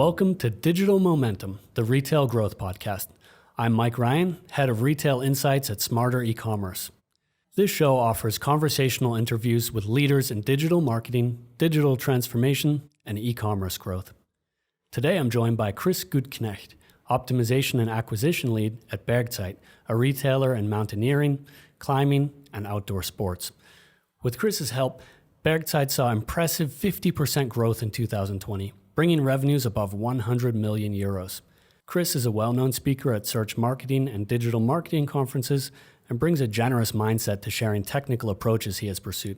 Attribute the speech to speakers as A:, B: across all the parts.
A: Welcome to Digital Momentum, the Retail Growth Podcast. I'm Mike Ryan, Head of Retail Insights at Smarter E-commerce. This show offers conversational interviews with leaders in digital marketing, digital transformation, and e-commerce growth. Today I'm joined by Chris Gutknecht, Optimisation and Acquisition Lead at Bergzeit, a retailer in mountaineering, climbing, and outdoor sports. With Chris's help, Bergzeit saw impressive 50% growth in 2020, bringing revenues above 100 million euros. Chris is a well-known speaker at search marketing and digital marketing conferences and brings a generous mindset to sharing technical approaches he has pursued.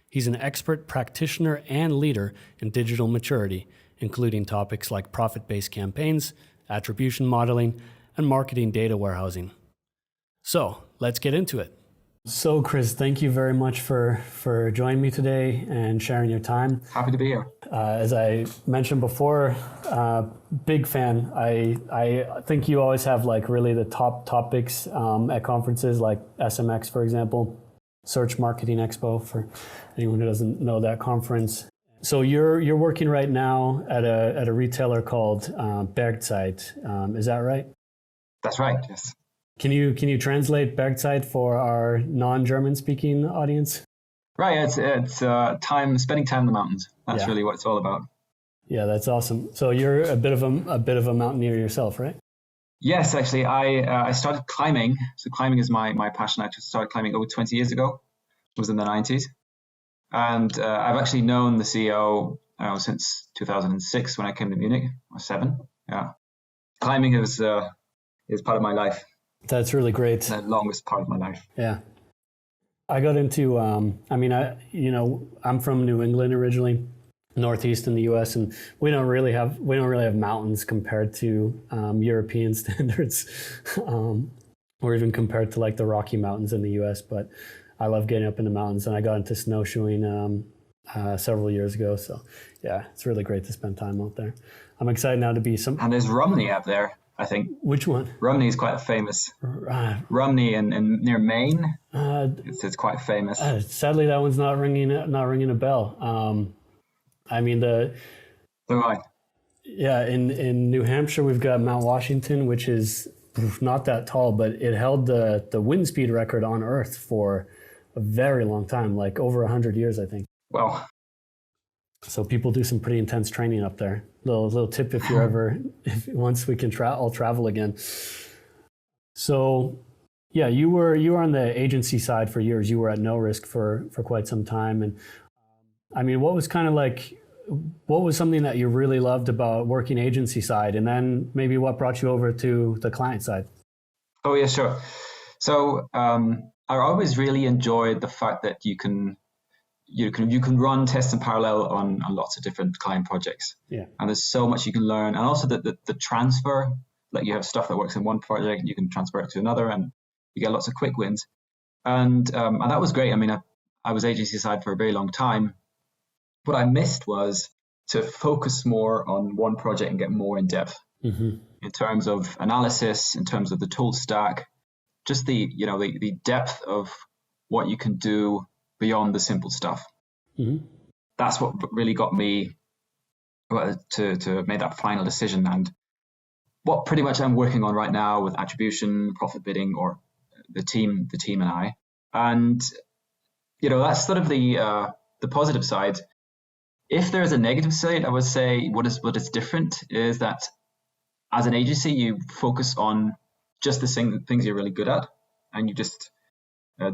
A: He's an expert practitioner and leader in digital maturity, including topics like profit-based campaigns, attribution modeling, and marketing data warehousing. So, let's get into it. So, Chris, thank you very much for joining me today and sharing your time.
B: Happy to be here.
A: As I mentioned before, big fan. I think you always have like really the top topics at conferences like SMX, for example, Search Marketing Expo, for anyone who doesn't know that conference. So you're working right now at a retailer called Bergzeit. Is that right?
B: That's right. Yes.
A: Can you translate Bergzeit for our non-German speaking audience?
B: Right. It's spending time in the mountains. That's really what it's all about.
A: Yeah, that's awesome. So you're a bit of a mountaineer yourself, right?
B: Yes, actually, I started climbing. So climbing is my passion. I just started climbing over 20 years ago. It was in the 90s, and I've actually known the CEO since 2006 when I came to Munich, or 7. Yeah, climbing is part of my life.
A: That's really great.
B: The longest part of my life.
A: Yeah. I got into, I'm from New England originally, Northeast in the US, and we don't really have mountains compared to European standards, or even compared to like the Rocky Mountains in the US. But I love getting up in the mountains, and I got into snowshoeing several years ago. So yeah, it's really great to spend time out there. I'm excited now to be
B: And there's Romney up there, I think.
A: Which one?
B: Romney is quite famous. Romney in near Maine. It's quite famous.
A: Sadly, that one's not ringing a bell. In New Hampshire, we've got Mount Washington, which is not that tall, but it held the wind speed record on Earth for a very long time, like over 100 years, I think.
B: Wow.
A: So people do some pretty intense training up there. Little tip if once we can all travel again. So yeah, you were on the agency side for years. You were at No Risk for quite some time. And what was something that you really loved about working agency side? And then maybe what brought you over to the client side?
B: Oh yeah, sure. So I always really enjoyed the fact that you can run tests in parallel on lots of different client projects. Yeah. And there's so much you can learn. And also the transfer, like you have stuff that works in one project and you can transfer it to another, and you get lots of quick wins. And that was great. I was agency side for a very long time. What I missed was to focus more on one project and get more in depth in terms of analysis, in terms of the tool stack, just the depth of what you can do beyond the simple stuff. Mm-hmm. That's what really got me to make that final decision. And what pretty much I'm working on right now with attribution, profit bidding, or the team and I. And that's sort of the positive side. If there is a negative side, I would say what is different is that as an agency, you focus on just the things you're really good at, and you just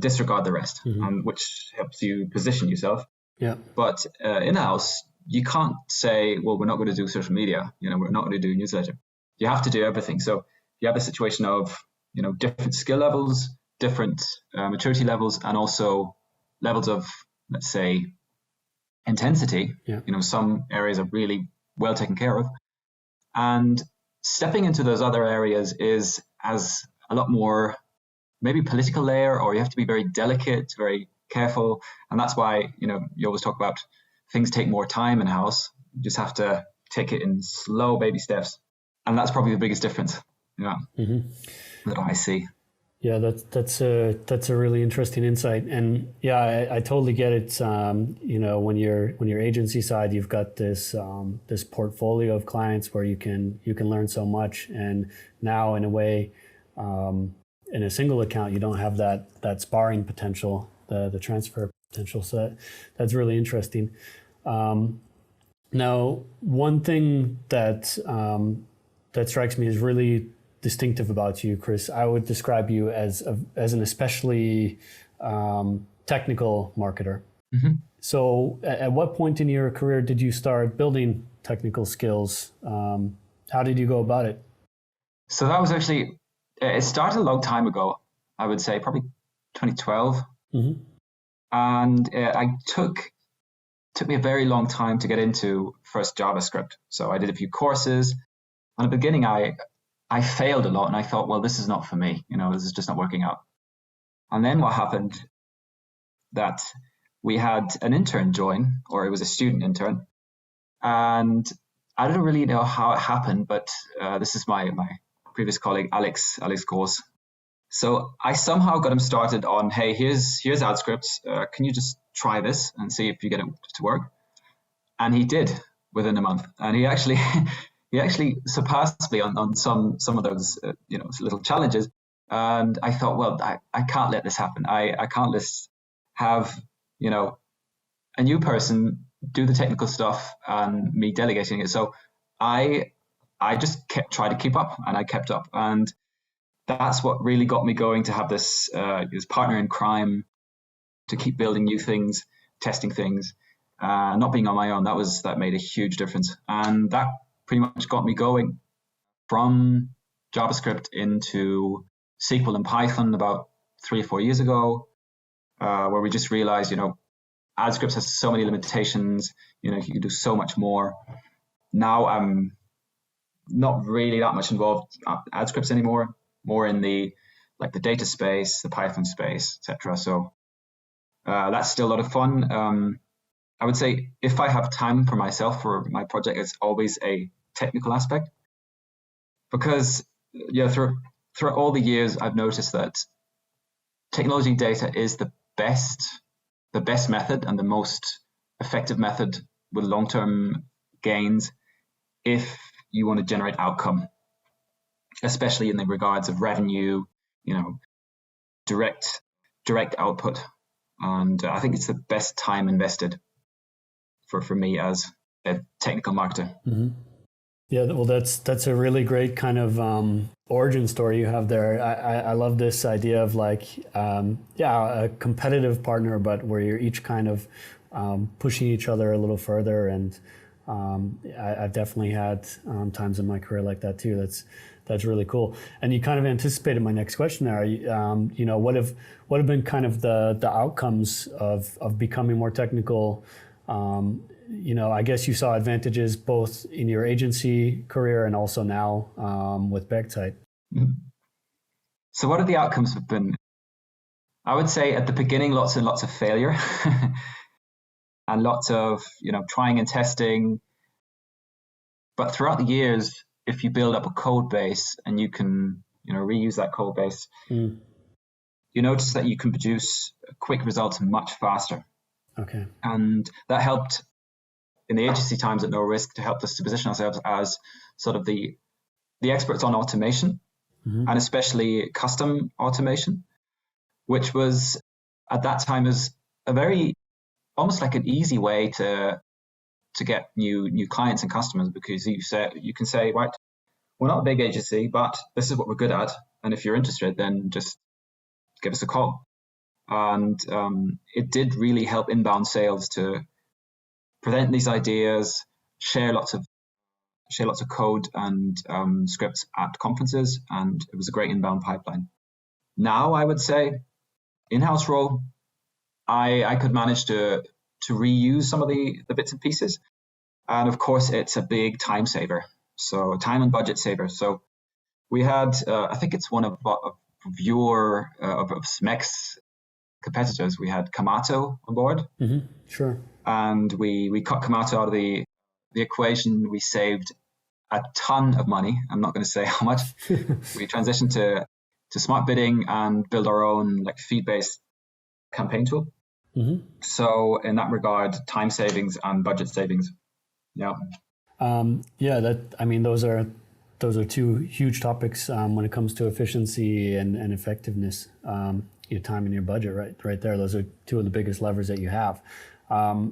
B: disregard the rest, which helps you position yourself. Yeah. But in-house, you can't say, well, we're not going to do social media. We're not going to do newsletter. You have to do everything. So you have a situation of, different skill levels, different maturity levels, and also levels of, let's say, intensity. Yeah. Some areas are really well taken care of. And stepping into those other areas has a lot more maybe political layer, or you have to be very delicate, very careful. And that's why, you always talk about things take more time in-house. You just have to take it in slow baby steps. And that's probably the biggest difference that I see.
A: Yeah, that's a really interesting insight, and yeah, I totally get it. When you're agency side, you've got this portfolio of clients where you can learn so much, and now in a way, in a single account, you don't have that sparring potential, the transfer potential. So that's really interesting. Now, one thing that strikes me as really distinctive about you, Chris, I would describe you as an especially technical marketer. Mm-hmm. So at what point in your career did you start building technical skills? How did you go about it?
B: So that was actually, it started a long time ago, I would say probably 2012. Mm-hmm. And took me a very long time to get into first JavaScript. So I did a few courses. In the beginning, I failed a lot, and I thought, well, this is not for me. This is just not working out. And then what happened, that we had an intern join, or it was a student intern. And I don't really know how it happened, but this is my previous colleague, Alex Gors. So I somehow got him started on, hey, here's ad scripts. Can you just try this and see if you get it to work? And he did within a month. And he actually surpassed me on some of those little challenges. And I thought, well, I can't let this happen. I can't just have a new person do the technical stuff and me delegating it. So I just tried to keep up, and I kept up. And that's what really got me going to have this partner in crime, to keep building new things, testing things, not being on my own. That made a huge difference. And that pretty much got me going from JavaScript into SQL and Python about 3 or 4 years ago, where we just realized, ad scripts has so many limitations, you can do so much more. Now I'm not really that much involved in ad scripts anymore, more in the data space, the Python space, etc. So that's still a lot of fun. I would say if I have time for myself for my project, it's always a technical aspect, because throughout all the years, I've noticed that technology data is the best method and the most effective method with long-term gains if you want to generate outcome, especially in the regards of revenue, direct output. And I think it's the best time invested for me as a technical marketer. Mm-hmm.
A: Yeah, well, that's a really great kind of origin story you have there. I love this idea of a competitive partner, but where you're each kind of pushing each other a little further. And I've definitely had times in my career like that too. That's really cool. And you kind of anticipated my next question there. What have been kind of the outcomes of becoming more technical? I guess you saw advantages both in your agency career and also now with Bergzeit. Mm-hmm.
B: So what are the outcomes have been? I would say at the beginning, lots and lots of failure and lots of, trying and testing. But throughout the years, if you build up a code base and you can, reuse that code base, you notice that you can produce quick results much faster.
A: Okay.
B: And that helped in the agency times at no risk to help us to position ourselves as sort of the experts on automation, mm-hmm. and especially custom automation, which was at that time is a very, almost like an easy way to get new clients and customers, because you can say, right, we're not a big agency, but this is what we're good at. And if you're interested, then just give us a call. And it did really help inbound sales to present these ideas, share lots of code and scripts at conferences, and it was a great inbound pipeline. Now I would say, in-house role, I could manage to reuse some of the bits and pieces, and of course it's a big time saver, so time and budget saver. So we had, I think it's one of your of Smex's competitors. We had Kamato on board.
A: Mm-hmm. Sure.
B: And we cut Kamato out of the equation. We saved a ton of money. I'm not going to say how much. We transitioned to to smart bidding and build our own like feed-based campaign tool. Mm-hmm. So in that regard, time savings and budget savings. Yeah.
A: Those are two huge topics when it comes to efficiency and effectiveness. Your time and your budget, right there. Those are two of the biggest levers that you have.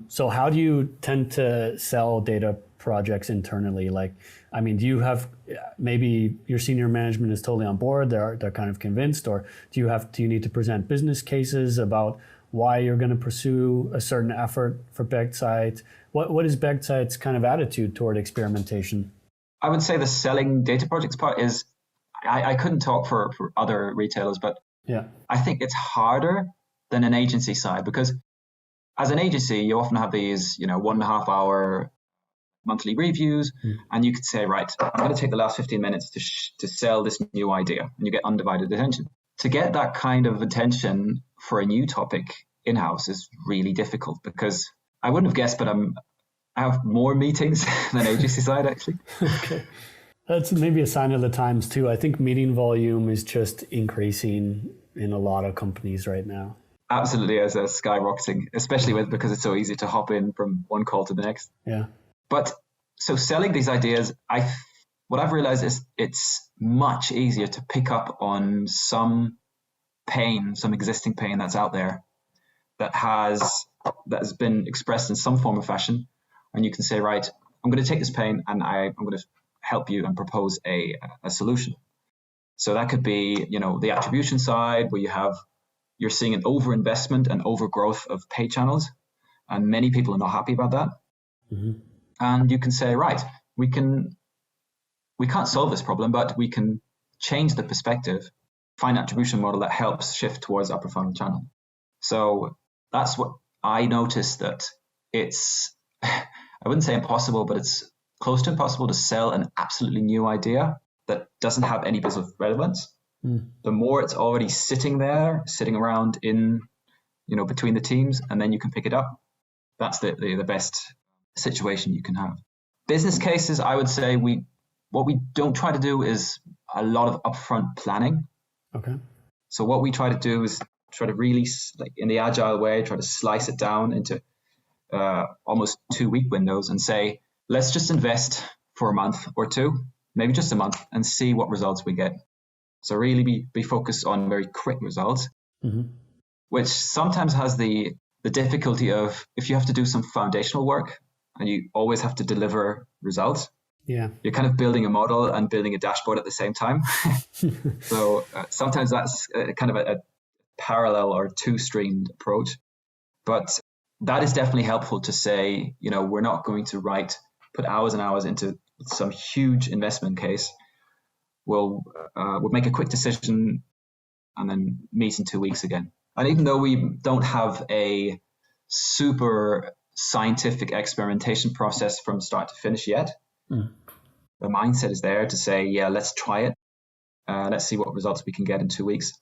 A: So how do you tend to sell data projects internally? Do you have, maybe your senior management is totally on board, they're kind of convinced, or do you need to present business cases about why you're going to pursue a certain effort for Bergzeit? What is Bergzeit's kind of attitude toward experimentation?
B: I would say the selling data projects part is, I couldn't talk for other retailers, but yeah, I think it's harder than an agency side, because as an agency, you often have these, 1.5 hour monthly reviews, and you could say, right, I'm going to take the last 15 minutes to sell this new idea, and you get undivided attention. To get that kind of attention for a new topic in-house is really difficult, because I wouldn't have guessed, but I have more meetings than agency side, actually.
A: Okay. That's maybe a sign of the times too. I think meeting volume is just increasing in a lot of companies right now.
B: Absolutely, as a skyrocketing, especially because it's so easy to hop in from one call to the next.
A: Yeah.
B: But so selling these ideas, what I've realized is it's much easier to pick up on some existing pain that's out there that has been expressed in some form or fashion. And you can say, right, I'm going to take this pain and I'm going to help you and propose a solution. So that could be, the attribution side, where you're seeing an overinvestment and overgrowth of paid channels, and many people are not happy about that. Mm-hmm. And you can say, right, we can't solve this problem, but we can change the perspective, find an attribution model that helps shift towards upper funnel channel. So that's what I noticed, that it's, I wouldn't say impossible, but it's close to impossible to sell an absolutely new idea that doesn't have any business relevance. The more it's already sitting around in, between the teams, and then you can pick it up. That's the best situation you can have. Business cases, I would say what we don't try to do is a lot of upfront planning.
A: Okay.
B: So what we try to do is try to really, in the agile way, try to slice it down into almost 2-week windows and say, let's just invest for a month or two, maybe just a month, and see what results we get. So really be focused on very quick results, which sometimes has the difficulty of, if you have to do some foundational work and you always have to deliver results, you're kind of building a model and building a dashboard at the same time. So sometimes that's kind of a parallel or two-streamed approach. But that is definitely helpful to say, we're not going to put hours and hours into some huge investment case. We'll make a quick decision and then meet in 2 weeks again. And even though we don't have a super scientific experimentation process from start to finish yet, the mindset is there to say, let's try it. Let's see what results we can get in 2 weeks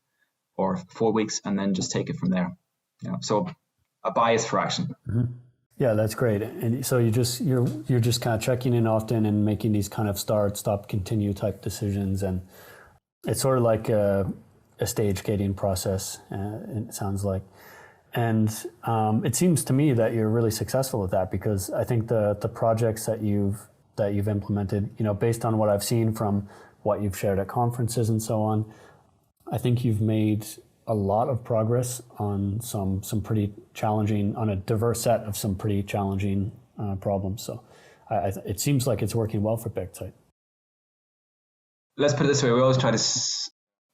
B: or 4 weeks, and then just take it from there. So a bias for action.
A: Mm-hmm. Yeah, that's great. And so you're just kind of checking in often and making these kind of start, stop, continue type decisions, and it's sort of like a stage gating process. It sounds like, and it seems to me that you're really successful with that, because I think the projects that you've implemented, based on what I've seen from what you've shared at conferences and so on, I think you've made a lot of progress on some pretty challenging, on a diverse set of some pretty challenging problems. So it seems like it's working well for Bergzeit.
B: Let's put it this way. We always try to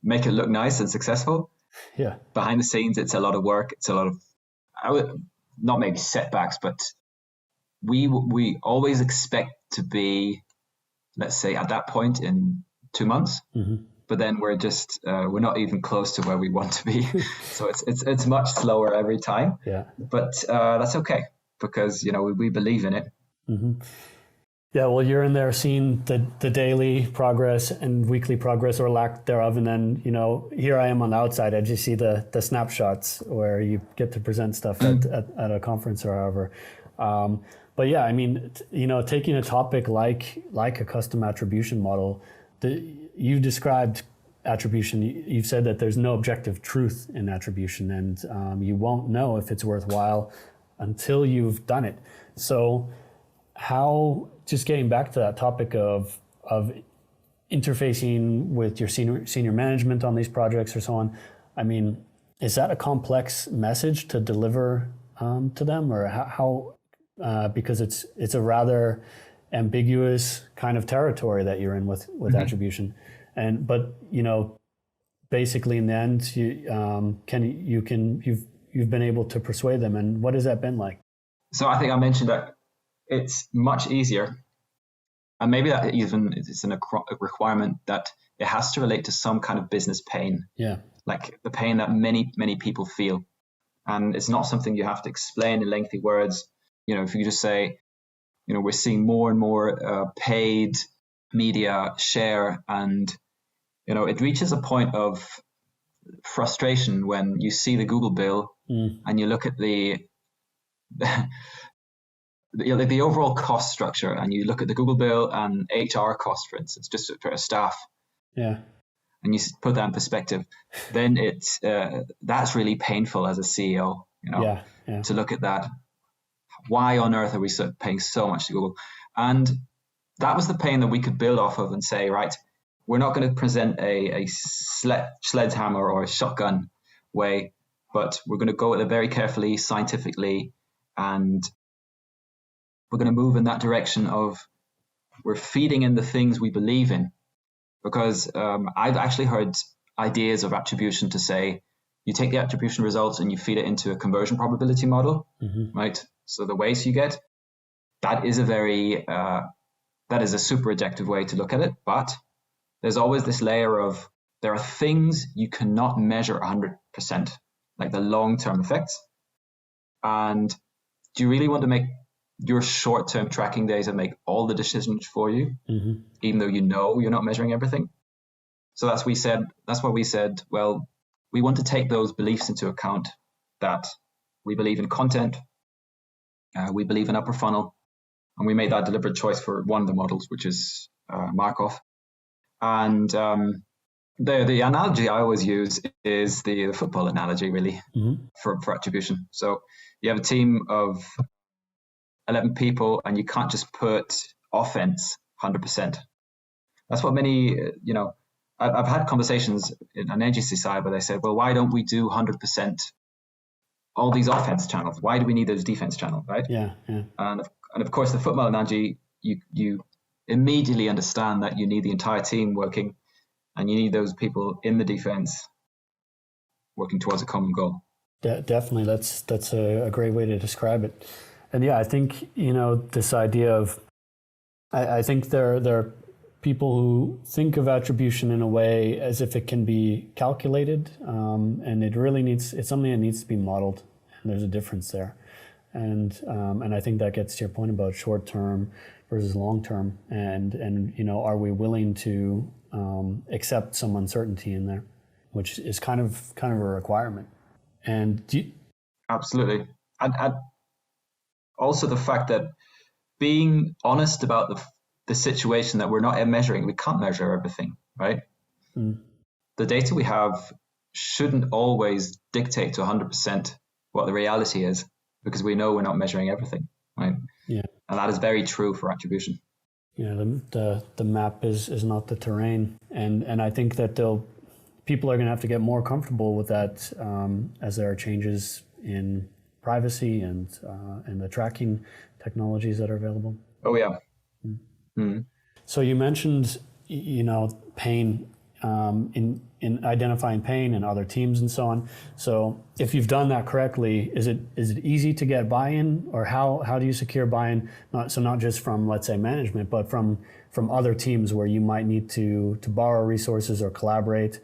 B: make it look nice and successful.
A: Yeah.
B: Behind the scenes, it's a lot of work. It's a lot of, not maybe setbacks, but we always expect to be, let's say, at that point in 2 months. Mm-hmm. But then we're just we're not even close to where we want to be. So it's much slower every time.
A: Yeah.
B: But that's okay, because we believe in it.
A: Mm-hmm. Yeah. Well, you're in there seeing the daily progress and weekly progress or lack thereof, and then here I am on the outside. I just see the snapshots where you get to present stuff at a conference or however. But yeah, I mean, taking a topic like a custom attribution model, you described attribution, you've said that there's no objective truth in attribution, and you won't know if it's worthwhile until you've done it. So how, just getting back to that topic of interfacing with your senior management on these projects or so on, I mean, is that a complex message to deliver to them, or how because it's a rather ambiguous kind of territory that you're in with mm-hmm. attribution, but basically in the end you've been able to persuade them, and what has that been like?
B: So I think I mentioned that it's much easier, and maybe that even it's a requirement that it has to relate to some kind of business pain.
A: Yeah,
B: like the pain that many people feel, and it's not something you have to explain in lengthy words. If you just say, we're seeing more and more paid media share, and it reaches a point of frustration when you see the Google bill and you look at the overall cost structure, and you look at the Google bill and HR cost, for instance, just for a staff.
A: Yeah.
B: And you put that in perspective, then it's that's really painful as a CEO, to look at that. Why on earth are we paying so much to Google? And that was the pain that we could build off of and say, right, we're not going to present a sledgehammer or a shotgun way, but we're going to go at it very carefully, scientifically, and we're going to move in that direction of we're feeding in the things we believe in. Because I've actually heard ideas of attribution to say, you take the attribution results and you feed it into a conversion probability model, mm-hmm. right? So the weights you get, that is a super objective way to look at it. But there's always this layer of, there are things you cannot measure 100%, like the long-term effects. And do you really want to make your short-term tracking data make all the decisions for you, mm-hmm. even though you're not measuring everything? So that's why we said, well, we want to take those beliefs into account, that we believe in content, we believe in upper funnel, and we made that deliberate choice for one of the models, which is Markov. And the analogy I always use is the football analogy, really, mm-hmm. for attribution. So you have a team of 11 people, and you can't just put offense 100%. That's what many, I've had conversations in an agency side where they said, well, why don't we do 100% all these offense channels? Why do we need those defense channels, right?
A: Yeah.
B: And of course, the football analogy, you immediately understand that you need the entire team working, and you need those people in the defense working towards a common goal.
A: Definitely, that's a great way to describe it. And yeah, I think, this idea of, I think there are people who think of attribution in a way as if it can be calculated, and it's something that needs to be modeled, and there's a difference there. And I think that gets to your point about short term versus long term, and are we willing to accept some uncertainty in there, which is kind of a requirement. And
B: absolutely. And also the fact that being honest about the situation that we're not measuring, we can't measure everything, right? Mm. The data we have shouldn't always dictate to 100% what the reality is, because we know we're not measuring everything, right?
A: Yeah.
B: And that is very true for attribution.
A: Yeah, the map is not the terrain. And I think that people are going to have to get more comfortable with that as there are changes in privacy and the tracking technologies that are available.
B: Oh yeah.
A: Mm. So you mentioned pain in identifying pain in other teams and so on. So if you've done that correctly, is it easy to get buy-in, or how do you secure buy-in? Not just from, let's say, management, but from other teams where you might need to borrow resources or collaborate,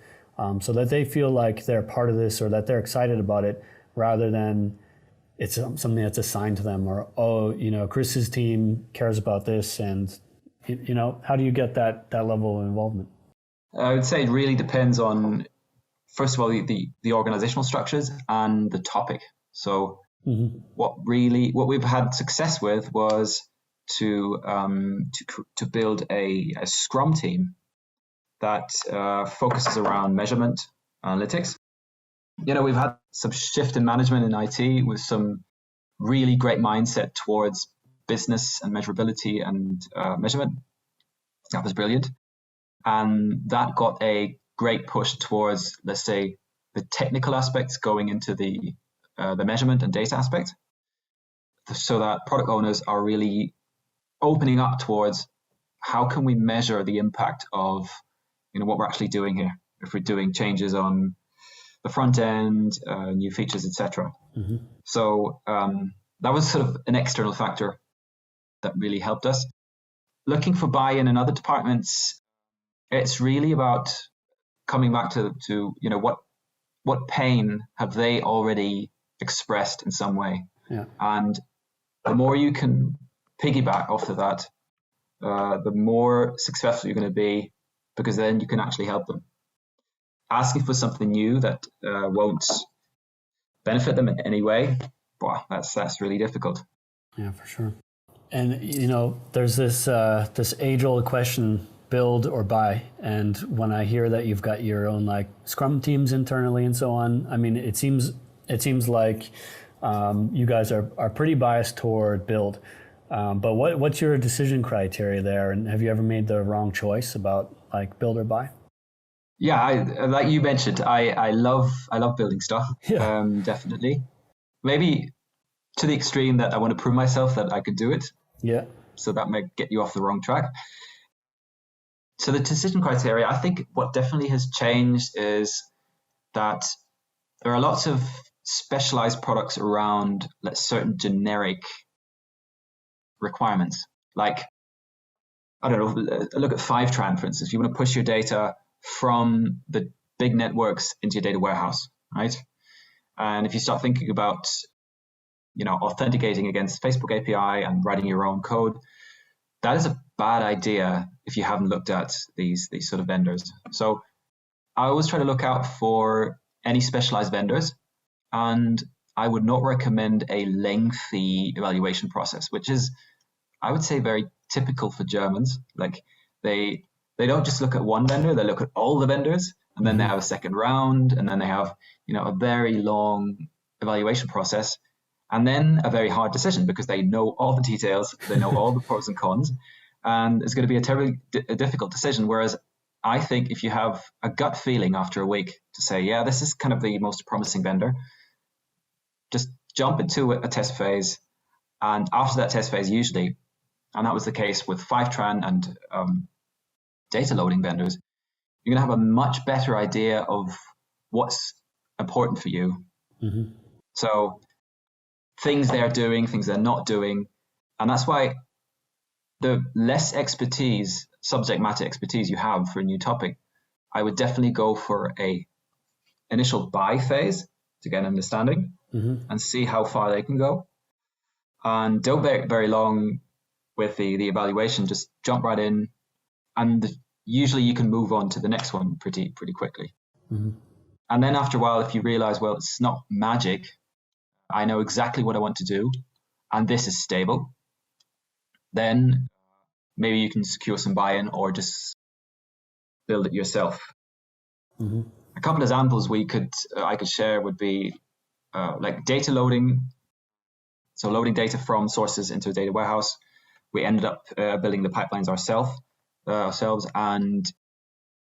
A: so that they feel like they're part of this, or that they're excited about it, rather than it's something that's assigned to them, or, Chris's team cares about this, and, how do you get that level of involvement?
B: I would say it really depends on, first of all, the organizational structures and the topic. So mm-hmm. what we've had success with was to build a Scrum team that focuses around measurement analytics. We've had some shift in management in IT with some really great mindset towards business and measurability and measurement. That was brilliant. And that got a great push towards, let's say, the technical aspects going into the measurement and data aspect, so that product owners are really opening up towards how can we measure the impact of what we're actually doing here, if we're doing changes on the front end, new features, etc. Mm-hmm. So that was sort of an external factor that really helped us. Looking for buy-in in other departments, it's really about coming back to what pain have they already expressed in some way. Yeah. And the more you can piggyback off of that, the more successful you're going to be, because then you can actually help them. Asking for something new that won't benefit them in any way, that's really difficult.
A: Yeah, for sure. And there's this age-old question: build or buy. And when I hear that you've got your own like Scrum teams internally and so on, I mean, it seems like you guys are pretty biased toward build. But what's your decision criteria there? And have you ever made the wrong choice about like build or buy?
B: Yeah, like you mentioned, I love building stuff. Yeah. Definitely. Maybe to the extreme that I want to prove myself that I could do it. Yeah. So that might get you off the wrong track. So the decision criteria, I think what definitely has changed is that there are lots of specialized products around certain generic requirements. Like, I don't know, look at Fivetran, for instance. You want to push your data from the big networks into your data warehouse, right? And if you start thinking about, authenticating against Facebook API and writing your own code, that is a bad idea if you haven't looked at these sort of vendors. So I always try to look out for any specialized vendors, and I would not recommend a lengthy evaluation process, which is, I would say, very typical for Germans. Like they don't just look at one vendor, they look at all the vendors, and then they have a second round, and then they have, a very long evaluation process, and then a very hard decision because they know all the details, they know all the pros and cons, and it's going to be a terribly difficult decision. Whereas I think if you have a gut feeling after a week to say, yeah, this is kind of the most promising vendor, just jump into a test phase. And after that test phase, usually, and that was the case with Fivetran and data loading vendors, you're going to have a much better idea of what's important for you. Mm-hmm. So things they're doing, things they're not doing. And that's why the less expertise, subject matter expertise you have for a new topic, I would definitely go for a initial buy phase to get an understanding and see how far they can go. And don't wait very long with the evaluation, just jump right in. And usually you can move on to the next one pretty quickly. Mm-hmm. And then after a while, if you realize, well, it's not magic, I know exactly what I want to do, and this is stable, then maybe you can secure some buy-in or just build it yourself. Mm-hmm. A couple of examples I could share would be like data loading. So loading data from sources into a data warehouse. We ended up building the pipelines ourselves, and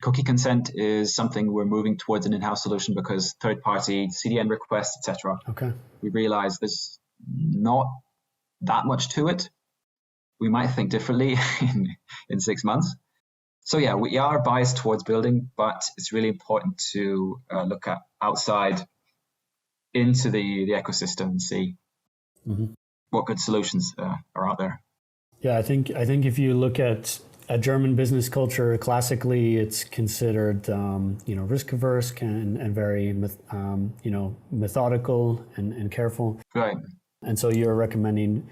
B: cookie consent is something we're moving towards an in-house solution because third-party CDN requests, etc. Okay. We realize there's not that much to it. We might think differently in 6 months. So yeah, we are biased towards building, but it's really important to look at outside into the ecosystem and see what good solutions are out there.
A: Yeah, I think if you look at a German business culture, classically it's considered risk averse and very methodical and careful. Right. And so you're recommending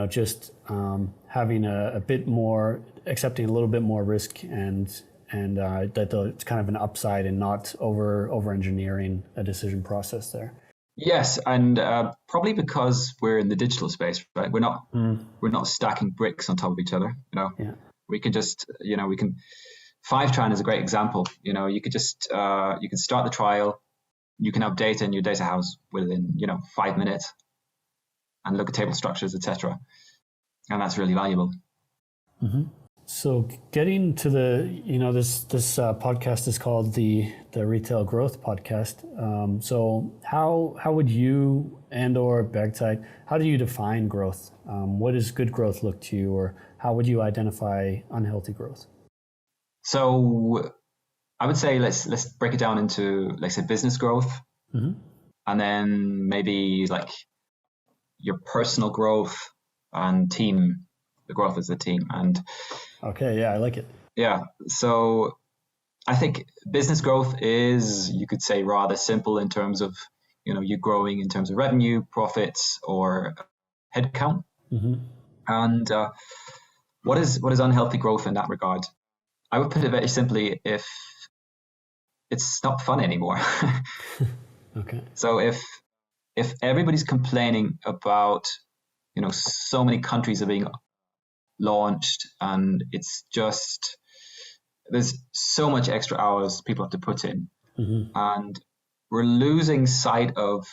A: just having a bit more, accepting a little bit more risk and that it's kind of an upside and not over engineering a decision process there.
B: Yes, and probably because we're in the digital space, right? We're not stacking bricks on top of each other. Yeah. We can just we can Fivetran is a great example. You could just you can start the trial, you can have data in your data house within 5 minutes, and look at table structures, etc. And that's really valuable.
A: Mm-hmm. So getting to this podcast is called the Retail Growth Podcast. So how would you and/or Bergzeit, how do you define growth? What does good growth look to you, or how would you identify unhealthy growth?
B: So I would say let's break it down into, let's say, business growth, mm-hmm. and then maybe like your personal growth and team, the growth as a team. And
A: okay, yeah, I like it.
B: Yeah, so I think business growth is, you could say, rather simple in terms of you growing in terms of revenue, profits, or headcount. Mm-hmm. And what is unhealthy growth in that regard? I would put it very simply: if it's not fun anymore.
A: Okay.
B: So if everybody's complaining about so many countries are being launched, and it's just, there's so much extra hours people have to put in, mm-hmm. and we're losing sight of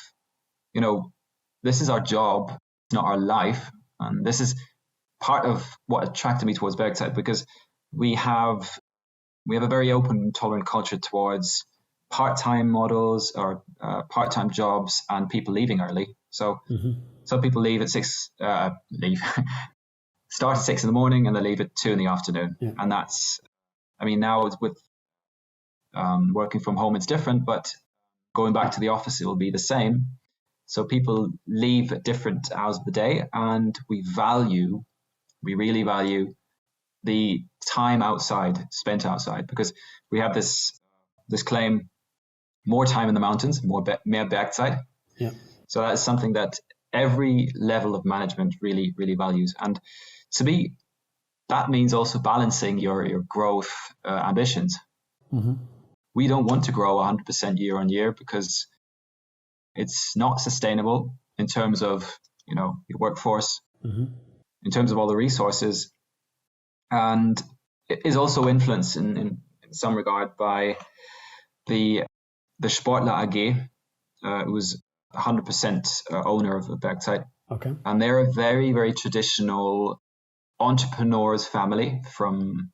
B: this is our job, it's not our life. And this is part of what attracted me towards Bergzeit, because we have a very open, tolerant culture towards part-time models or part-time jobs and people leaving early. So mm-hmm. some people leave at start at 6 in the morning and they leave at 2 in the afternoon. Yeah. And that's, now it's with working from home, it's different, but going back to the office, it will be the same. So people leave at different hours of the day, and we really value the time spent outside, because we have this claim, more time in the mountains, more Bergzeit. Yeah. So that is something that every level of management really, really values. And to me, that means also balancing your growth ambitions. Mm-hmm. We don't want to grow 100% year on year, because it's not sustainable in terms of your workforce, mm-hmm. in terms of all the resources, and it is also influenced in some regard by the Sportler AG, who's 100% owner of Bergzeit. Okay. And they're a very, very traditional entrepreneurs family from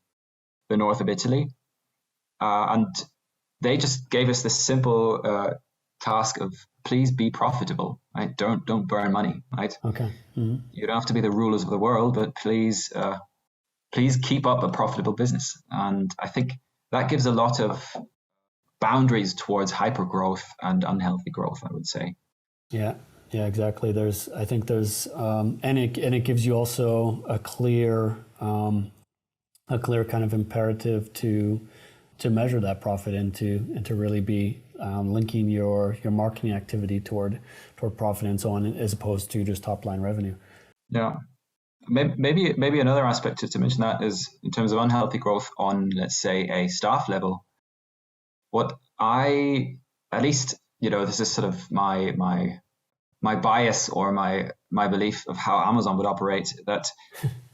B: the north of Italy. And they just gave us this simple task of, please be profitable, right? Don't burn money, right? Okay. Mm-hmm. You don't have to be the rulers of the world, but please keep up a profitable business. And I think that gives a lot of boundaries towards hyper growth and unhealthy growth, I would say. Yeah, exactly. I think there's and it gives you also a clear kind of imperative to measure that profit and to really be linking your marketing activity toward profit and so on, as opposed to just top line revenue. Yeah. Maybe another aspect to mention that is in terms of unhealthy growth on, let's say, a staff level. What I, at least, this is sort of my bias or my belief of how Amazon would operate, that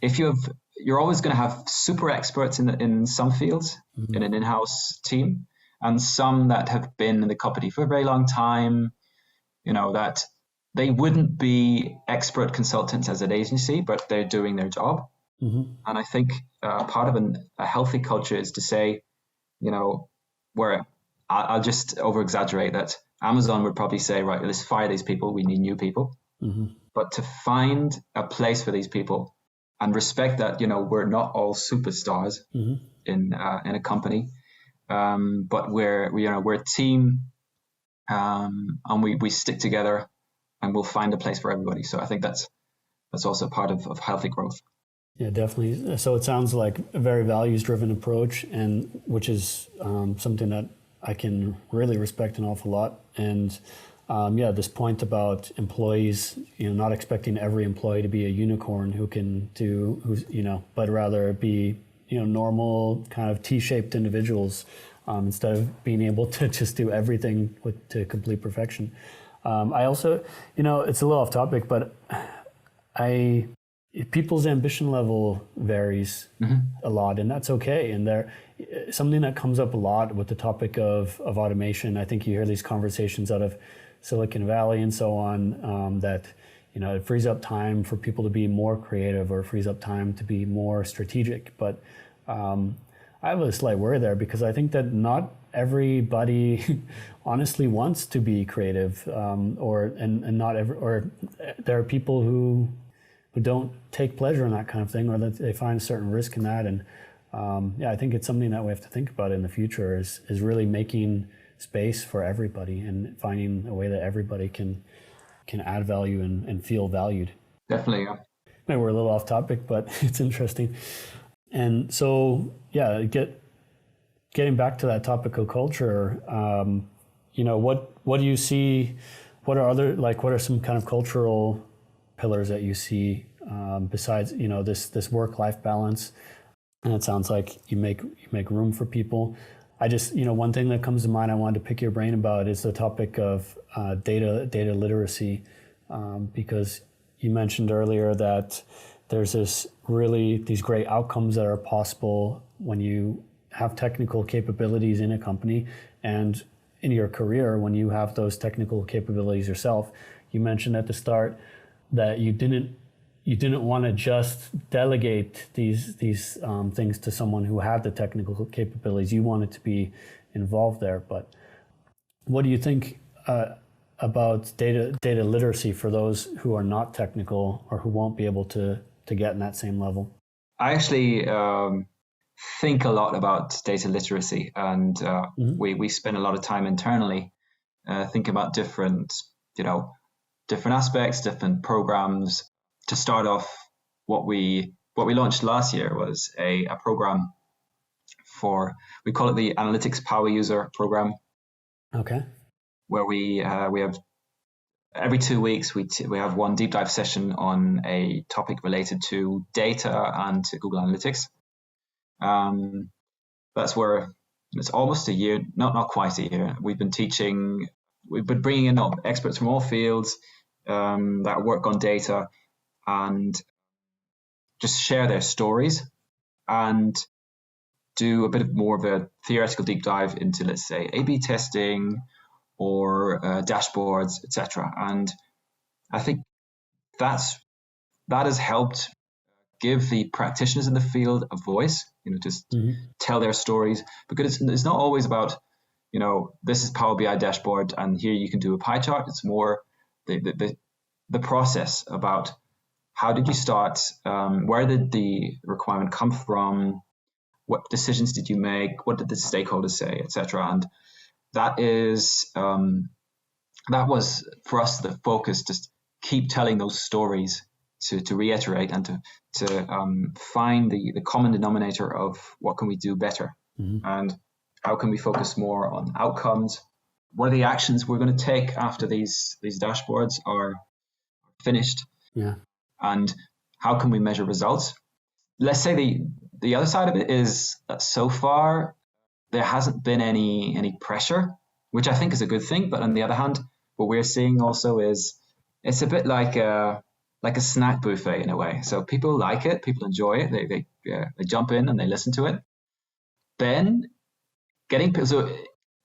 B: if you're always going to have super experts in some fields, mm-hmm. in an in-house team, and some that have been in the company for a very long time, that they wouldn't be expert consultants as an agency, but they're doing their job. Mm-hmm. And I think part of a healthy culture is to say, where I'll just over-exaggerate that Amazon would probably say, right, let's fire these people, we need new people. Mm-hmm. But to find a place for these people and respect that, we're not all superstars mm-hmm. in a company, but we're a team, and we stick together, and we'll find a place for everybody. So I think that's also part of healthy growth. Yeah, definitely. So it sounds like a very values-driven approach, and which is something that I can really respect an awful lot. And this point about employees, not expecting every employee to be a unicorn but rather be, normal kind of T-shaped individuals, instead of being able to just do everything to complete perfection. I also, it's a little off topic, but I
A: people's ambition level varies a lot, and that's okay. And something that comes up a lot with the topic of automation, I think you hear these conversations out of Silicon Valley and so on, that it frees up time for people to be more creative, or frees up time to be more strategic. But I have a slight worry there, because I think that not everybody honestly wants to be creative, or there are people who don't take pleasure in that kind of thing, or that they find a certain risk in that. And I think it's something that we have to think about in the future, is really making space for everybody and finding a way that everybody can add value and feel valued.
B: Definitely, yeah.
A: Maybe we're a little off topic, but it's interesting. And so, getting back to that topic of culture, what do you see? What are some kind of cultural pillars that you see besides this work-life balance? And it sounds like you make room for people. I just one thing that comes to mind I wanted to pick your brain about is the topic of data literacy, because you mentioned earlier that there's these great outcomes that are possible when you have technical capabilities in a company, and in your career when you have those technical capabilities yourself. You mentioned at the start that you didn't want to just delegate these things to someone who had the technical capabilities. You wanted to be involved there. But what do you think about data literacy for those who are not technical, or who won't be able to get in that same level?
B: I actually think a lot about data literacy, and we spend a lot of time internally thinking about different aspects, different programs. To start off, what we launched last year was a program we call it the Analytics Power User Program.
A: Okay.
B: Where we have every 2 weeks we have one deep dive session on a topic related to data and to Google Analytics. That's where it's almost a year, not quite a year. We've been bringing in experts from all fields that work on data, and just share their stories and do a bit more of a theoretical deep dive into, let's say, A/B testing or dashboards, etc. And I think that has helped give the practitioners in the field a voice, just tell their stories, because it's not always about, this is Power BI dashboard and here you can do a pie chart. It's more the process about how did you start, where did the requirement come from, what decisions did you make, what did the stakeholders say, etc. And that was for us the focus, just keep telling those stories, to reiterate and to find the common denominator of what can we do better, and how can we focus more on outcomes. What are the actions we're going to take after these dashboards are finished?
A: Yeah.
B: And how can we measure results? Let's say the other side of it is that so far there hasn't been any pressure, which I think is a good thing. But on the other hand, what we're seeing also is it's a bit like a snack buffet in a way. So people like it, people enjoy it, they jump in and they listen to it. Then so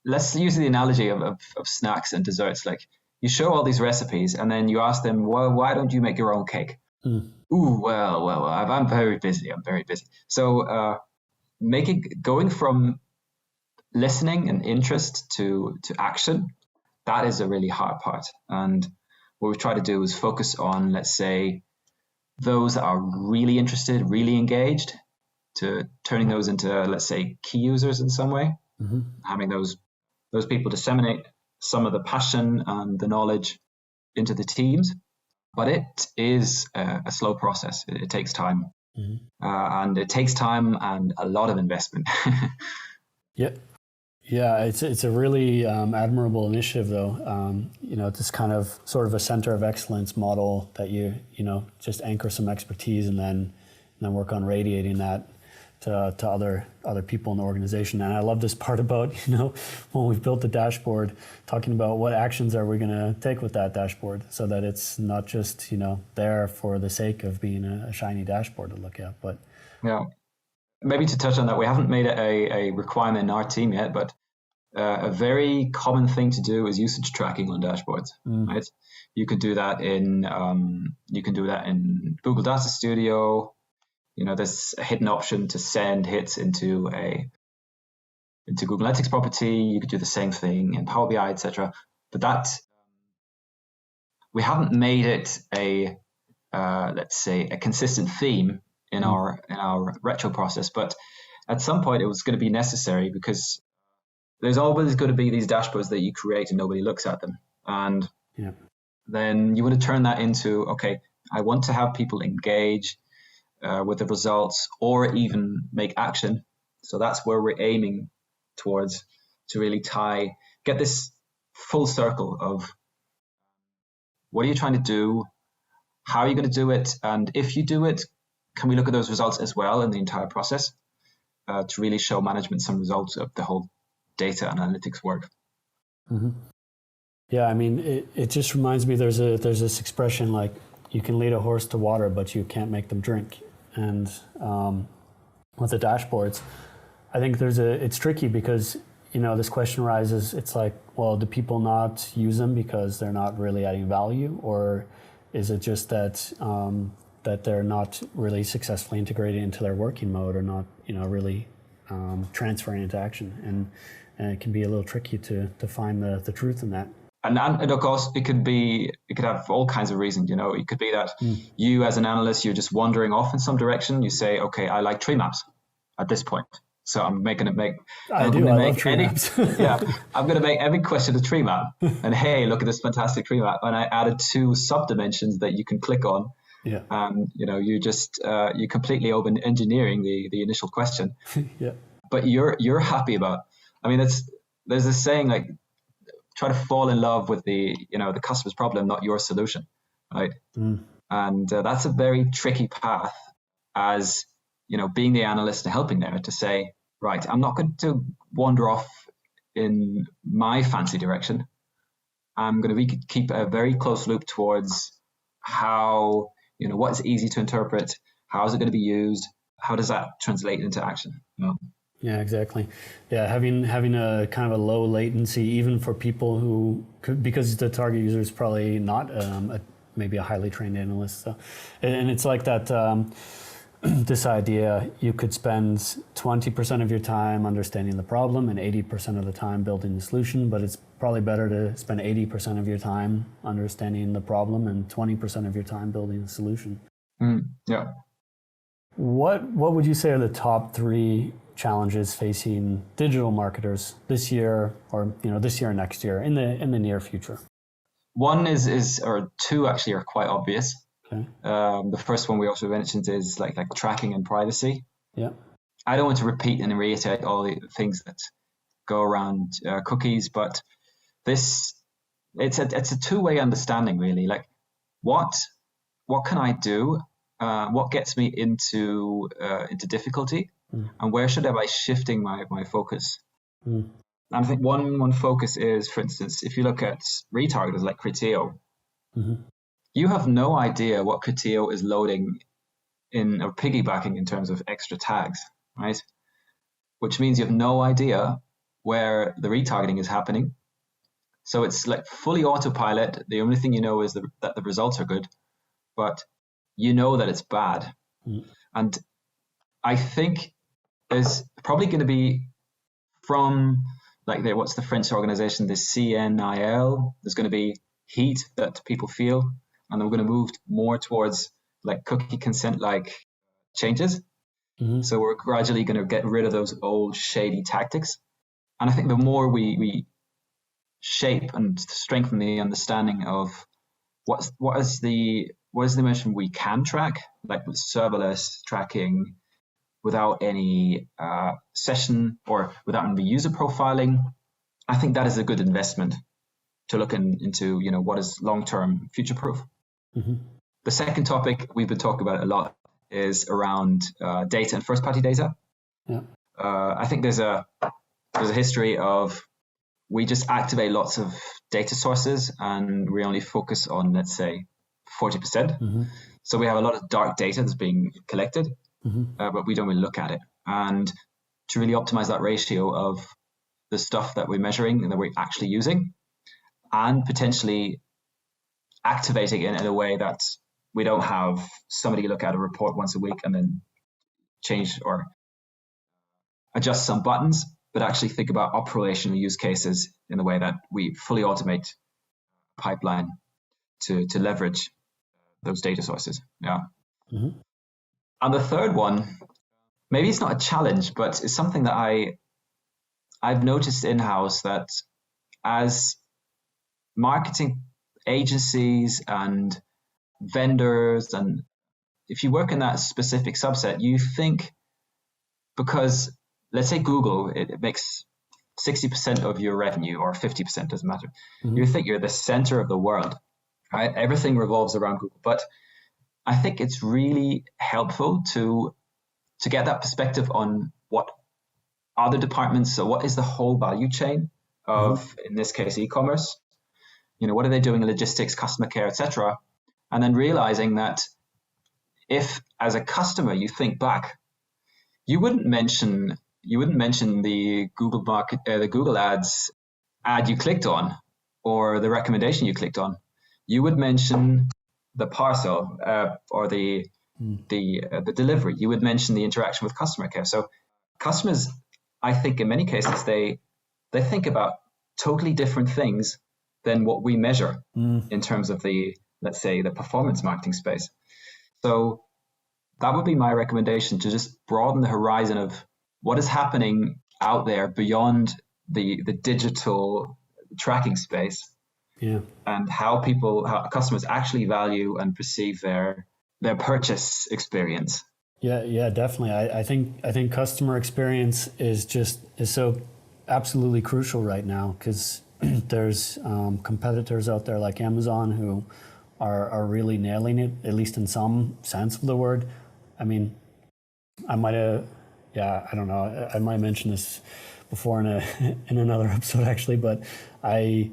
B: let's use the analogy of snacks and desserts. Like, you show all these recipes and then you ask them, well, why don't you make your own cake? Ooh, well, I'm very busy. So going from listening and interest to action, that is a really hard part. And what we try to do is focus on, let's say, those that are really interested, really engaged, to turning those into, let's say, key users in some way, having those people disseminate some of the passion and the knowledge into the teams. But it is a slow process. It takes time. And it takes time and a lot of investment.
A: Yeah, it's a really admirable initiative, though. This kind of sort of a center of excellence model that you just anchor some expertise and then work on radiating that to other people in the organization. And I love this part about, when we've built the dashboard, talking about what actions are we going to take with that dashboard, so that it's not just, there for the sake of being a shiny dashboard to look at. But
B: yeah, maybe to touch on that, we haven't made it a requirement in our team yet, but a very common thing to do is usage tracking on dashboards, right? You can do that in Google Data Studio. There's a hidden option to send hits into Google Analytics property. You could do the same thing in Power BI, etc. But that we haven't made it let's say a consistent theme in our retro process. But at some point, it was going to be necessary, because there's always going to be these dashboards that you create and nobody looks at them, and then you want to turn that into, okay, I want to have people engage with the results, or even make action. So that's where we're aiming towards, to really get this full circle of what are you trying to do, how are you going to do it, and if you do it, can we look at those results as well in the entire process, to really show management some results of the whole data and analytics work.
A: Mm-hmm. Yeah, I mean, it just reminds me, there's this expression like, you can lead a horse to water, but you can't make them drink. And with the dashboards, I think it's tricky, because this question arises. It's like, well, do people not use them because they're not really adding value, or is it just that that they're not really successfully integrated into their working mode, or not really transferring into action? And it can be a little tricky to find the truth in that.
B: And of course, it could have all kinds of reasons. It could be that you, as an analyst, you're just wandering off in some direction. You say, okay, I like tree maps at this point, so I'm going to make every question a tree map. And hey, look at this fantastic tree map. And I added 2 subdimensions that you can click on.
A: Yeah.
B: You're completely open engineering the initial question.
A: Yeah.
B: But you're happy about. I mean, there's this saying, like, try to fall in love with the customer's problem, not your solution, right? And that's a very tricky path, as being the analyst and helping there, to say, right, I'm not going to wander off in my fancy direction. I'm going to keep a very close loop towards how, what is easy to interpret, how is it going to be used, how does that translate into action?
A: Yeah, exactly. Yeah, having a kind of a low latency, even for people who could, because the target user is probably not maybe a highly trained analyst. So, and it's like that. This idea, you could spend 20% of your time understanding the problem and 80% of the time building the solution, but it's probably better to spend 80% of your time understanding the problem and 20% of your time building the solution.
B: Yeah.
A: What would you say are the top 3 challenges facing digital marketers this year, or this year and next year, in the near future?
B: One is or 2 actually are quite obvious.
A: Okay.
B: The first one we also mentioned is like tracking and privacy.
A: Yeah.
B: I don't want to repeat and reiterate all the things that go around cookies, but it's a 2-way understanding, really. Like, what can I do? What gets me into difficulty, and where should I be shifting my focus? And I think one focus is, for instance, if you look at retargeters like Criteo, you have no idea what Criteo is loading in, or piggybacking in terms of extra tags, right? Which means you have no idea where the retargeting is happening. So it's like fully autopilot. The only thing you know is that the results are good, but you know that it's bad. And I think there's probably going to be, from what's the French organization, the CNIL, there's going to be heat that people feel, and then we're going to move more towards cookie consent changes. So we're gradually going to get rid of those old shady tactics. And I think the more we shape and strengthen the understanding of what is the information we can track, like with serverless tracking, without any session or without any user profiling, I think that is a good investment to look into, what is long-term future-proof. The second topic we've been talking about a lot is around data and first-party data.
A: Yeah.
B: I think there's a history of we just activate lots of data sources and we only focus on, let's say, 40%.
A: Mm-hmm.
B: So we have a lot of dark data that's being collected, but we don't really look at it. And to really optimize that ratio of the stuff that we're measuring and that we're actually using, and potentially activating it in a way that we don't have somebody look at a report once a week and then change or adjust some buttons, but actually think about operational use cases in the way that we fully automate pipeline to leverage those data sources. Yeah. Mm-hmm. And the third one, maybe it's not a challenge, but it's something that I've noticed in-house, that as marketing agencies and vendors, and if you work in that specific subset, you think, because let's say Google, it makes 60% of your revenue, or 50%, doesn't matter. Mm-hmm. You think you're the center of the world, right? Everything revolves around Google. But I think it's really helpful to get that perspective on what other departments, so what is the whole value chain of, in this case, e-commerce? What are they doing in logistics, customer care, etc.? And then realizing that if, as a customer, you think back, you wouldn't mention the Google market, the Google ads ad you clicked on, or the recommendation you clicked on. You would mention the parcel or the delivery. You would mention the interaction with customer care. So customers, I think, in many cases, they think about totally different things than what we measure in terms of the, let's say, the performance marketing space. So that would be my recommendation, to just broaden the horizon of what is happening out there beyond the digital tracking space. Yeah. And how customers actually value and perceive their purchase experience.
A: Yeah, definitely. I think customer experience is so absolutely crucial right now, because there's competitors out there like Amazon who are really nailing it, at least in some sense of the word. I mean, I might have mentioned this before in another episode actually, but I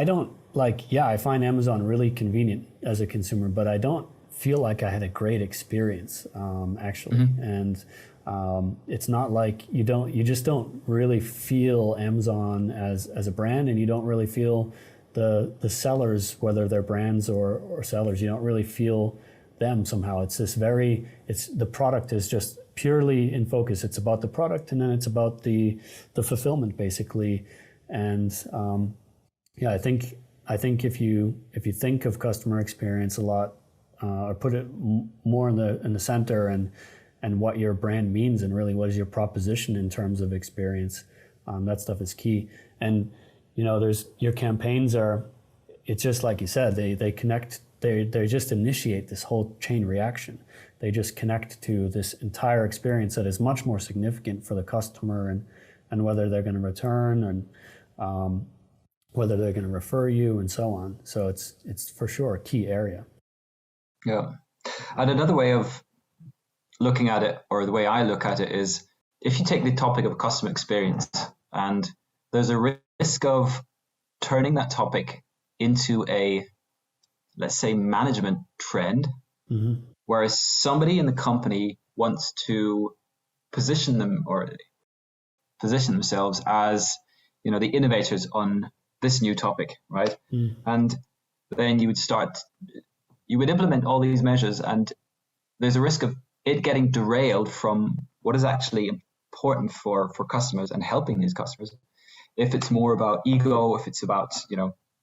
A: don't I find Amazon really convenient as a consumer, but I don't feel like I had a great experience actually. Mm-hmm. And it's not like you just don't really feel Amazon as a brand, and you don't really feel the sellers, whether they're brands or sellers, you don't really feel them somehow. It's the product is just purely in focus. It's about the product, and then it's about the fulfillment basically. And I think if you think of customer experience a lot, or put it more in the center, and what your brand means, and really what is your proposition in terms of experience, that stuff is key. And there's your campaigns it's just like you said, they connect. They just initiate this whole chain reaction. They just connect to this entire experience that is much more significant for the customer, and whether they're going to return, and whether they're going to refer you, and so on. So it's for sure a key area.
B: Yeah. And another way of looking at it, or the way I look at it, is if you take the topic of customer experience, and there's a risk of turning that topic into a, let's say, management trend, mm-hmm. whereas somebody in the company wants to position themselves as, the innovators on this new topic, right? Mm. And then you would implement all these measures, and there's a risk of it getting derailed from what is actually important for customers and helping these customers. If it's more about ego, if it's about,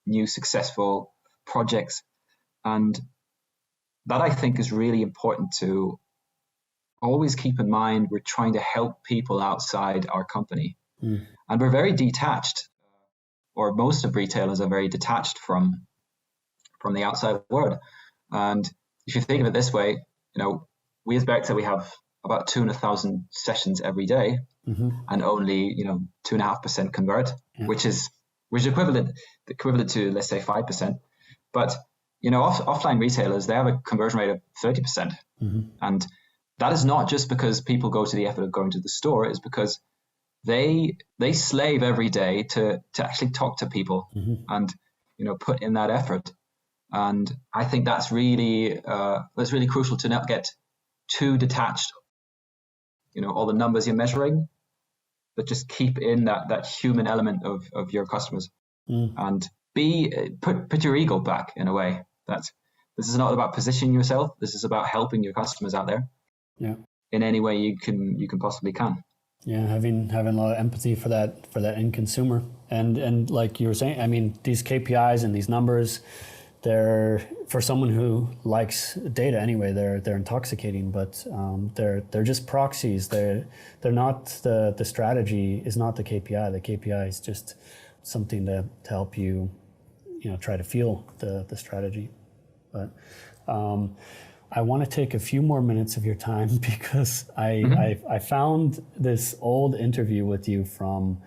B: new successful projects. And that, I think, is really important to always keep in mind. We're trying to help people outside our company. Mm. And we're very detached, or most of retailers are very detached from the outside world. And if you think of it this way, we as Bergzeit, we have about 200,000 sessions every day, mm-hmm. and only 2.5% convert, yeah. which is equivalent to, let's say, 5%. But offline retailers, they have a conversion rate of 30%, mm-hmm. and that is not just because people go to the effort of going to the store. It's because they slave every day to actually talk to people and, put in that effort. And I think that's really crucial to not get too detached, all the numbers you're measuring, but just keep in that human element of your customers and put your ego back in a way. This is not about positioning yourself. This is about helping your customers out there in any way you can possibly can.
A: Yeah, having a lot of empathy for that end consumer. And like you were saying, I mean, these KPIs and these numbers, they're, for someone who likes data anyway, they're intoxicating, but they're just proxies. They're not the strategy is not the KPI. The KPI is just something to help you, try to feel the strategy. But I want to take a few more minutes of your time because I found this old interview with you from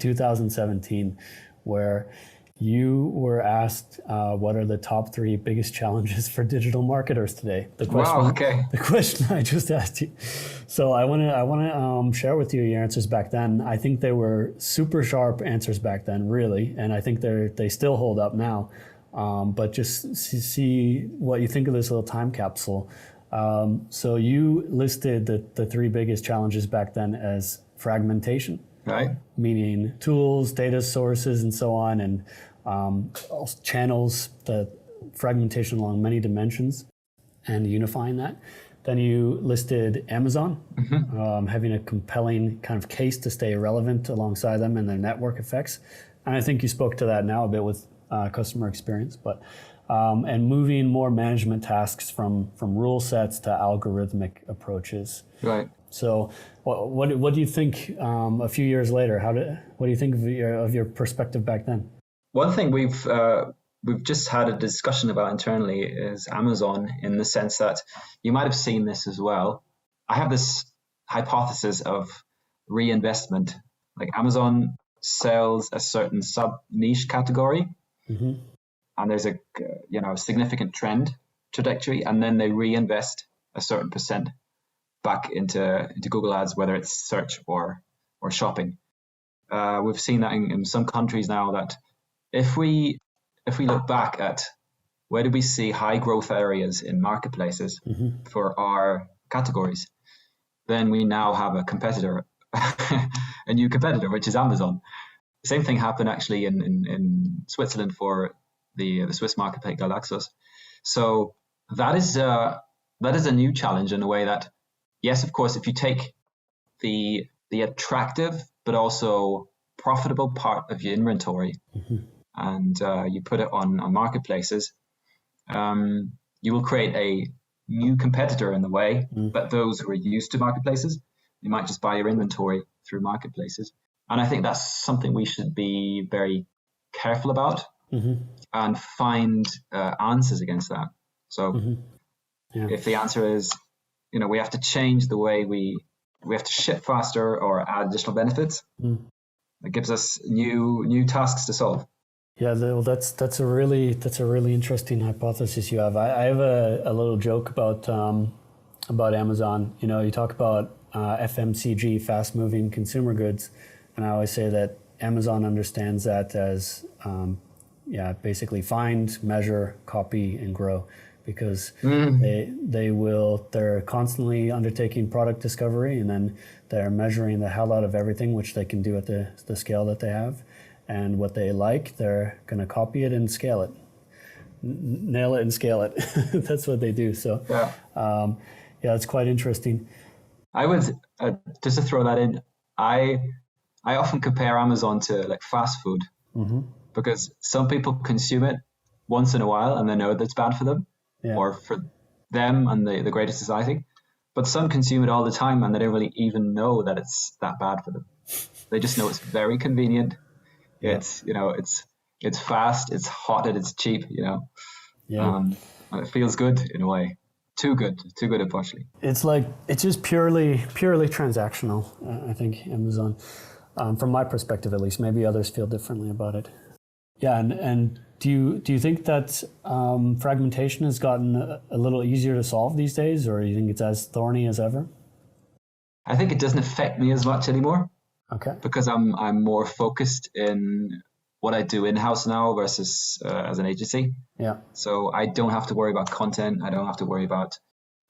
A: 2017 where you were asked what are the top 3 biggest challenges for digital marketers today. The question I just asked you. So I want to share with you your answers back then. I think they were super sharp answers back then, really, and I think they still hold up now. But just see what you think of this little time capsule. So you listed the 3 biggest challenges back then as fragmentation,
B: right?
A: Meaning tools, data sources, and so on, and channels, the fragmentation along many dimensions, and unifying that. Then you listed Amazon, having a compelling kind of case to stay relevant alongside them and their network effects. And I think you spoke to that now a bit with customer experience, but and moving more management tasks from rule sets to algorithmic approaches.
B: Right.
A: So, what do you think a few years later? What do you think of your perspective back then?
B: One thing we've just had a discussion about internally is Amazon, in the sense that you might have seen this as well. I have this hypothesis of reinvestment. Like Amazon sells a certain sub niche category. And there's a significant trend trajectory, and then they reinvest a certain percent back into Google Ads, whether it's search or shopping. We've seen that in some countries now, that if we look back at where do we see high growth areas in marketplaces for our categories, then we now have a competitor, a new competitor, which is Amazon. The same thing happened actually in Switzerland for the Swiss marketplace Galaxus. So that is a new challenge in a way that, yes, of course, if you take the attractive but also profitable part of your inventory and you put it on marketplaces, you will create a new competitor in the way that those who are used to marketplaces, you might just buy your inventory through marketplaces. And I think that's something we should be very careful about and find answers against that. So if the answer is, we have to change the way we have to ship faster or add additional benefits, it gives us new tasks to solve.
A: Yeah, well, that's a really interesting hypothesis you have. I have a little joke about Amazon. You talk about FMCG, fast moving consumer goods. And I always say that Amazon understands that as, basically find, measure, copy, and grow, because they're constantly undertaking product discovery, and then they're measuring the hell out of everything, which they can do at the scale that they have. And what they like, they're going to copy it and scale it, nail it and scale it. That's what they do. So, it's quite interesting.
B: I would, just to throw that in, I often compare Amazon to like fast food because some people consume it once in a while and they know that's bad for them or for them and the greater society. But some consume it all the time and they don't really even know that it's that bad for them. They just know it's very convenient. It's, it's fast, it's hot, and it's cheap, and it feels good in a way. Too good, unfortunately.
A: It's just purely transactional, I think, Amazon. From my perspective, at least. Maybe others feel differently about it. Yeah, and Do you think that fragmentation has gotten a little easier to solve ththese days, or do you think it's as thorny as ever?
B: I think it doesn't affect me as much anymore.
A: Okay.
B: Because I'm more focused in what I do in-house now versus as an agency.
A: Yeah.
B: So I don't have to worry about content. I don't have to worry about,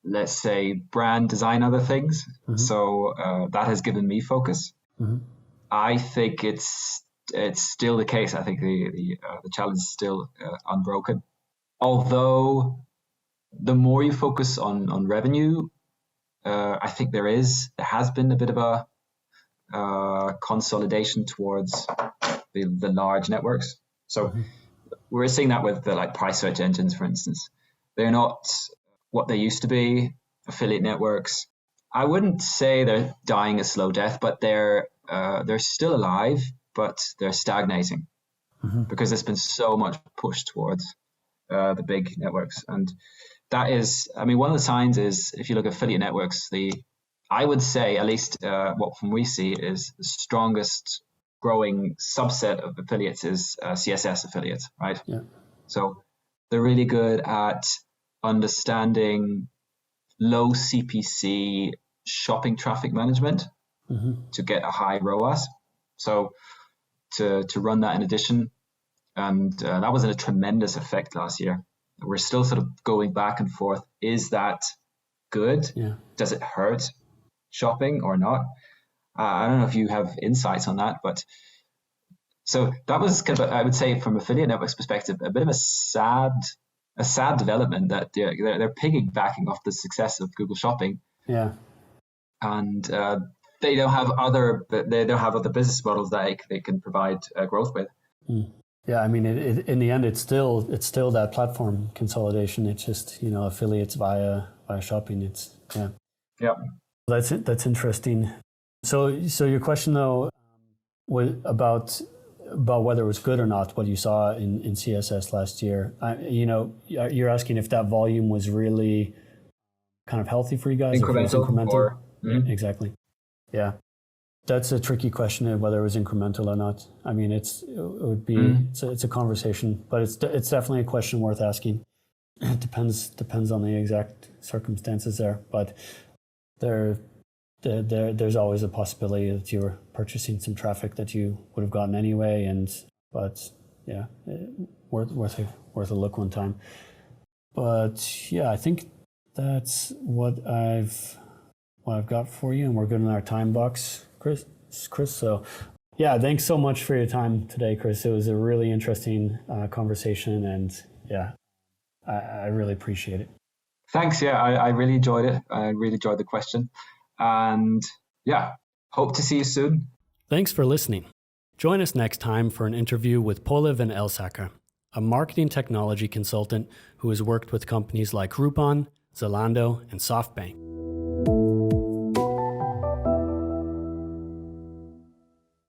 B: let's say, brand design, other things. Mm-hmm. So that has given me focus. Mm-hmm. I think it's still the case. I think the challenge is still unbroken. Although the more you focus on revenue, I think there has been a bit of a consolidation towards the large networks. So mm-hmm. we're seeing that with the price search engines, for instance. They're not what they used to be. Affiliate networks, I wouldn't say they're dying a slow death, but they're still alive, but they're stagnating mm-hmm. because there's been so much push towards the big networks. And that is, one of the signs is, if you look at affiliate networks, I would say, at least what from we see, is the strongest growing subset of affiliates is CSS affiliates, right?
A: Yeah.
B: So they're really good at understanding low CPC shopping traffic management mm-hmm. to get a high ROAS. So to run that in addition, and that was a tremendous effect last year. We're still sort of going back and forth. Is that good?
A: Yeah.
B: Does it hurt shopping or not? I don't know if you have insights on that, but so that was kind of, I would say, from affiliate networks perspective, a bit of a sad development that they're piggybacking off the success of Google Shopping.
A: Yeah,
B: and they don't have other business models that they can provide growth with.
A: Mm. Yeah, in the end, it's still that platform consolidation. It's just affiliates via shopping. It's
B: yeah.
A: That's interesting. So your question though was about whether it was good or not, what you saw in CSS last year. You're asking if that volume was really kind of healthy for you guys.
B: Incremental. Or,
A: mm-hmm. Exactly. Yeah. That's a tricky question of whether it was incremental or not. It's a conversation, but it's definitely a question worth asking. It depends on the exact circumstances there, but there's always a possibility that you were purchasing some traffic that you would have gotten anyway, but yeah, worth a look one time. But yeah, I think that's what I've got for you, and we're good in our time box, Chris. So yeah, thanks so much for your time today, Chris. It was a really interesting conversation, and yeah, I really appreciate it.
B: Thanks. Yeah, I really enjoyed it. I really enjoyed the question. And yeah, hope to see you soon.
A: Thanks for listening. Join us next time for an interview with Paul van Elsacker, a marketing technology consultant who has worked with companies like Groupon, Zalando, and SoftBank.